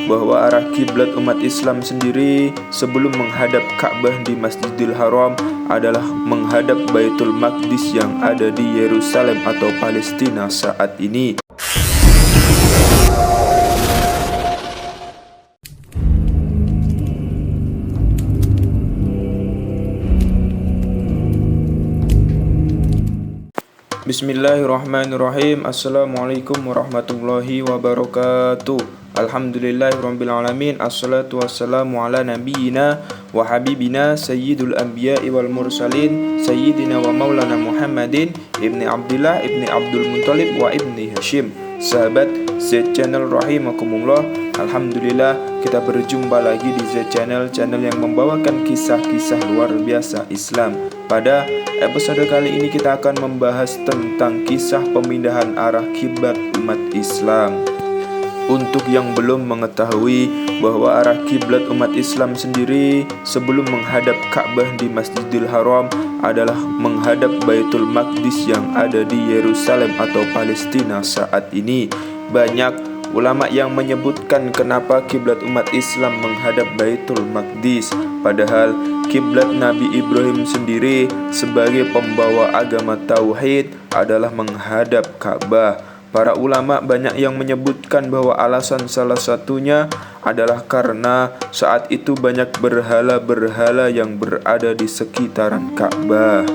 bahwa arah kiblat umat Islam sendiri sebelum menghadap Ka'bah di Masjidil Haram adalah menghadap Baitul Maqdis yang ada di Yerusalem atau Palestina saat ini. Bismillahirrahmanirrahim. Assalamualaikum warahmatullahi wabarakatuh. Alhamdulillahirrabbilalamin. Assalatu wassalamu ala nabiyyina wa habibina sayyidul anbiya'i wal mursalin sayyidina wa maulana Muhammadin ibni Abdillah ibni Abdul Muttalib wa ibni Hashim. Sahabat Z Channel rahimakumullah, alhamdulillah kita berjumpa lagi di Z Channel, channel yang membawakan kisah-kisah luar biasa Islam. Pada episode kali ini kita akan membahas tentang kisah pemindahan arah kiblat umat Islam. Untuk yang belum mengetahui bahwa arah kiblat umat Islam sendiri sebelum menghadap Ka'bah di Masjidil Haram adalah menghadap Baitul Maqdis yang ada di Yerusalem atau Palestina saat ini. Banyak ulama yang menyebutkan kenapa kiblat umat Islam menghadap Baitul Maqdis, padahal kiblat Nabi Ibrahim sendiri sebagai pembawa agama tauhid adalah menghadap Ka'bah. Para ulama banyak yang menyebutkan bahwa alasan salah satunya adalah karena saat itu banyak berhala-berhala yang berada di sekitaran Ka'bah.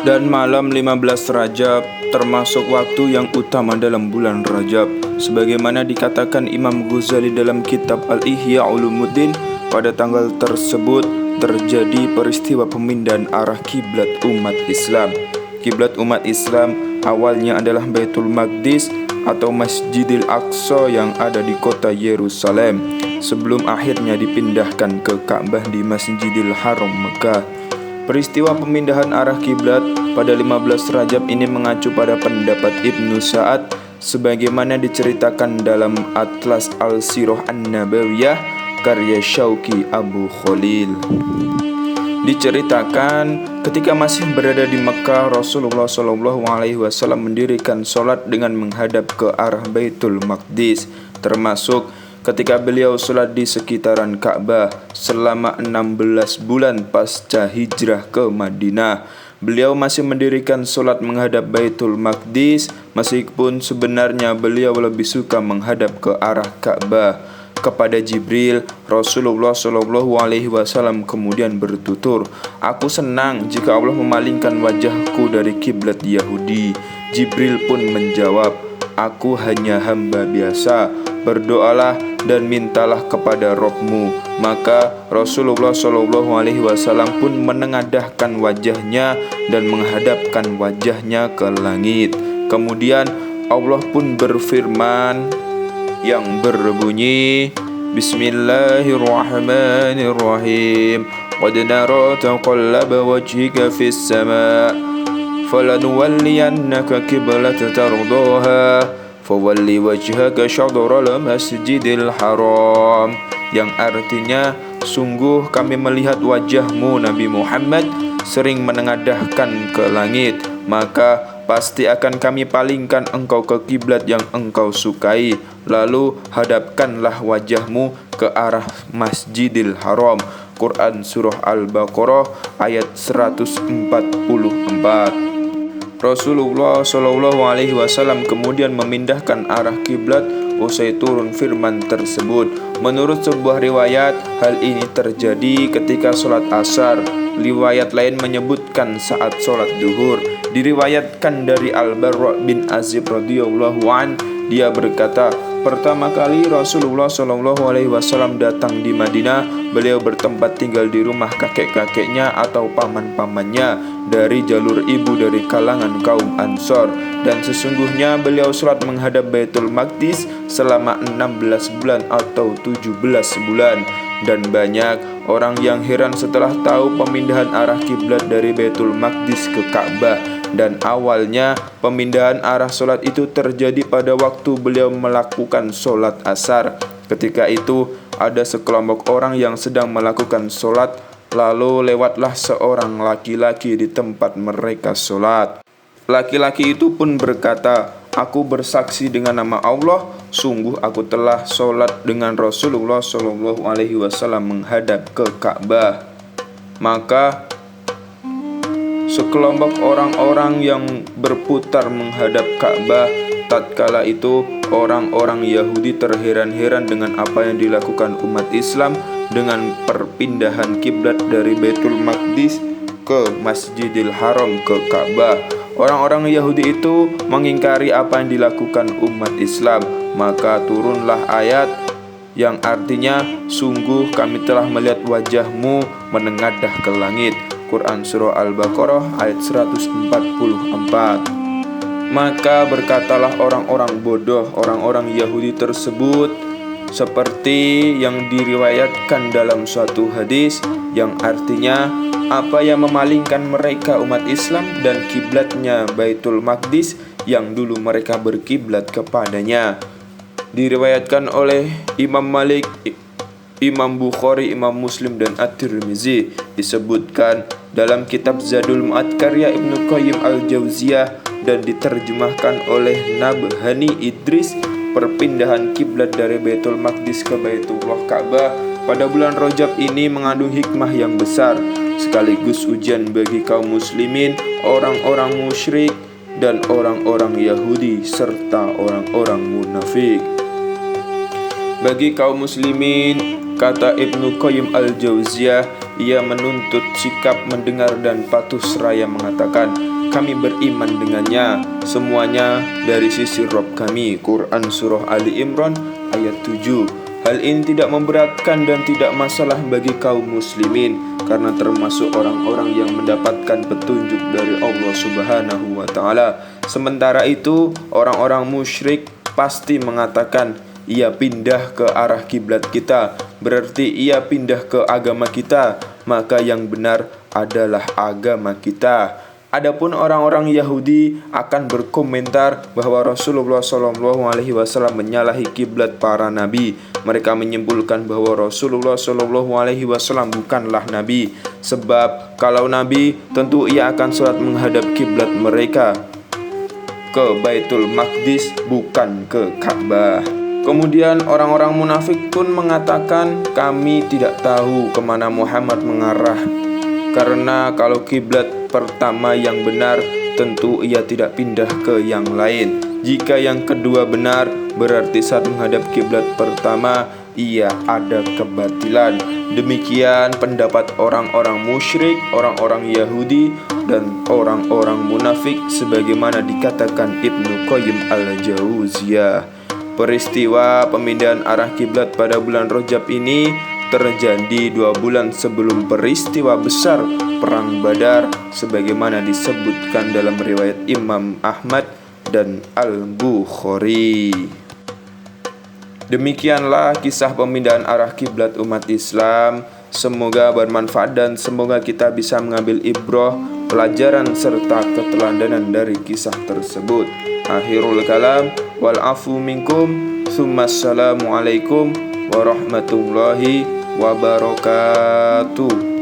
Dan malam 15 Rajab termasuk waktu yang utama dalam bulan Rajab, sebagaimana dikatakan Imam Ghazali dalam kitab Al-Ihya Ulumuddin. Pada tanggal tersebut terjadi peristiwa pemindahan arah kiblat umat Islam. Kiblat umat Islam awalnya adalah Baitul Maqdis atau Masjidil Aqsa yang ada di kota Yerusalem, sebelum akhirnya dipindahkan ke Ka'bah di Masjidil Haram Mekah. Peristiwa pemindahan arah kiblat pada 15 Rajab ini mengacu pada pendapat Ibnu Sa'ad sebagaimana diceritakan dalam Atlas Al-Sirah An-Nabawiyah karya Syauqi Abu Khalil. Diceritakan ketika masih berada di Mekah, Rasulullah SAW mendirikan sholat dengan menghadap ke arah Baitul Maqdis, termasuk ketika beliau sholat di sekitaran Ka'bah selama 16 bulan pasca hijrah ke Madinah. Beliau masih mendirikan sholat menghadap Baitul Maqdis, meskipun sebenarnya beliau lebih suka menghadap ke arah Ka'bah. Kepada Jibril, Rasulullah SAW kemudian bertutur, "Aku senang jika Allah memalingkan wajahku dari kiblat Yahudi." Jibril pun menjawab, "Aku hanya hamba biasa. Berdoalah dan mintalah kepada Rabb-Mu." Maka Rasulullah SAW pun menengadahkan wajahnya dan menghadapkan wajahnya ke langit. Kemudian Allah pun berfirman yang berbunyi, Bismillahirrahmanirrahim. Qad nara taqallaba wajhika fis sama' falanuwalliyannaka qiblatan tardaha fawalli wajhaka syadral masjidil haram, yang artinya, sungguh kami melihat wajahmu Nabi Muhammad sering menengadahkan ke langit, maka pasti akan kami palingkan engkau ke kiblat yang engkau sukai, lalu hadapkanlah wajahmu ke arah Masjidil Haram. Quran Surah Al-Baqarah ayat 144. Rasulullah SAW kemudian memindahkan arah kiblat usai turun firman tersebut. Menurut sebuah riwayat, hal ini terjadi ketika sholat asar. Riwayat lain menyebutkan saat sholat duhur. Diriwayatkan dari Al-Barra bin Azib radhiyallahu an, dia berkata, pertama kali Rasulullah SAW datang di Madinah, beliau bertempat tinggal di rumah kakek-kakeknya atau paman-pamannya dari jalur ibu dari kalangan kaum Ansor, dan sesungguhnya beliau sholat menghadap Baitul Maqdis selama 16 bulan atau 17 bulan. Dan banyak orang yang heran setelah tahu pemindahan arah kiblat dari Baitul Maqdis ke Ka'bah. Dan awalnya pemindahan arah sholat itu terjadi pada waktu beliau melakukan sholat asar. Ketika itu ada sekelompok orang yang sedang melakukan sholat, lalu lewatlah seorang laki-laki di tempat mereka sholat. Laki-laki itu pun berkata, "Aku bersaksi dengan nama Allah sungguh aku telah sholat dengan Rasulullah Shallallahu Alaihi Wasallam menghadap ke Ka'bah. Maka sekelompok orang-orang yang berputar menghadap Ka'bah, tatkala itu orang-orang Yahudi terheran-heran dengan apa yang dilakukan umat Islam dengan perpindahan kiblat dari Baitul Maqdis ke Masjidil Haram ke Ka'bah. Orang-orang Yahudi itu mengingkari apa yang dilakukan umat Islam, maka turunlah ayat yang artinya sungguh kami telah melihat wajahmu menengadah ke langit. Quran Surah Al-Baqarah ayat 144. Maka berkatalah orang-orang bodoh, orang-orang Yahudi tersebut, seperti yang diriwayatkan dalam suatu hadis yang artinya apa yang memalingkan mereka umat Islam dan kiblatnya Baitul Maqdis yang dulu mereka berkiblat kepadanya. Diriwayatkan oleh Imam Malik, Imam Bukhari, Imam Muslim dan At-Tirmizi. Disebutkan dalam kitab Zadul Ma'ad karya Ibnu Qayyim Al-Jauziyah dan diterjemahkan oleh Nabhani Idris, perpindahan kiblat dari Baitul Maqdis ke Baitullah Ka'bah pada bulan Rajab ini mengandung hikmah yang besar, sekaligus ujian bagi kaum muslimin, orang-orang musyrik dan orang-orang Yahudi serta orang-orang munafik. Bagi kaum muslimin, kata Ibnu Qayyim Al-Jauziyah, ia menuntut sikap mendengar dan patuh seraya mengatakan, kami beriman dengannya, semuanya dari sisi Rabb kami. Quran Surah Ali Imran ayat 7. Hal ini tidak memberatkan dan tidak masalah bagi kaum muslimin, karena termasuk orang-orang yang mendapatkan petunjuk dari Allah Subhanahu wa Ta'ala. Sementara itu, orang-orang musyrik pasti mengatakan, ia pindah ke arah kiblat kita, berarti ia pindah ke agama kita, maka yang benar adalah agama kita. Adapun orang-orang Yahudi akan berkomentar bahwa Rasulullah SAW menyalahi kiblat para nabi. Mereka menyimpulkan bahwa Rasulullah SAW bukanlah nabi, sebab kalau nabi tentu ia akan sholat menghadap kiblat mereka ke Baitul Maqdis, bukan ke Ka'bah. Kemudian orang-orang munafik pun mengatakan, kami tidak tahu kemana Muhammad mengarah, karena kalau kiblat pertama yang benar, tentu ia tidak pindah ke yang lain. Jika yang kedua benar, berarti saat menghadap kiblat pertama ia ada kebatilan. Demikian pendapat orang-orang musyrik, orang-orang Yahudi dan orang-orang munafik sebagaimana dikatakan Ibnu Qayyim Al-Jauziyah. Peristiwa pemindahan arah kiblat pada bulan Rajab ini terjadi 2 bulan sebelum peristiwa besar Perang Badar, sebagaimana disebutkan dalam riwayat Imam Ahmad dan Al-Bukhari. Demikianlah kisah pemindahan arah kiblat umat Islam. Semoga bermanfaat dan semoga kita bisa mengambil ibrah, pelajaran serta keteladanan dari kisah tersebut. Akhirul kalam wal afu minkum, tsumma assalamu alaikum warahmatullahi wabarakatuh.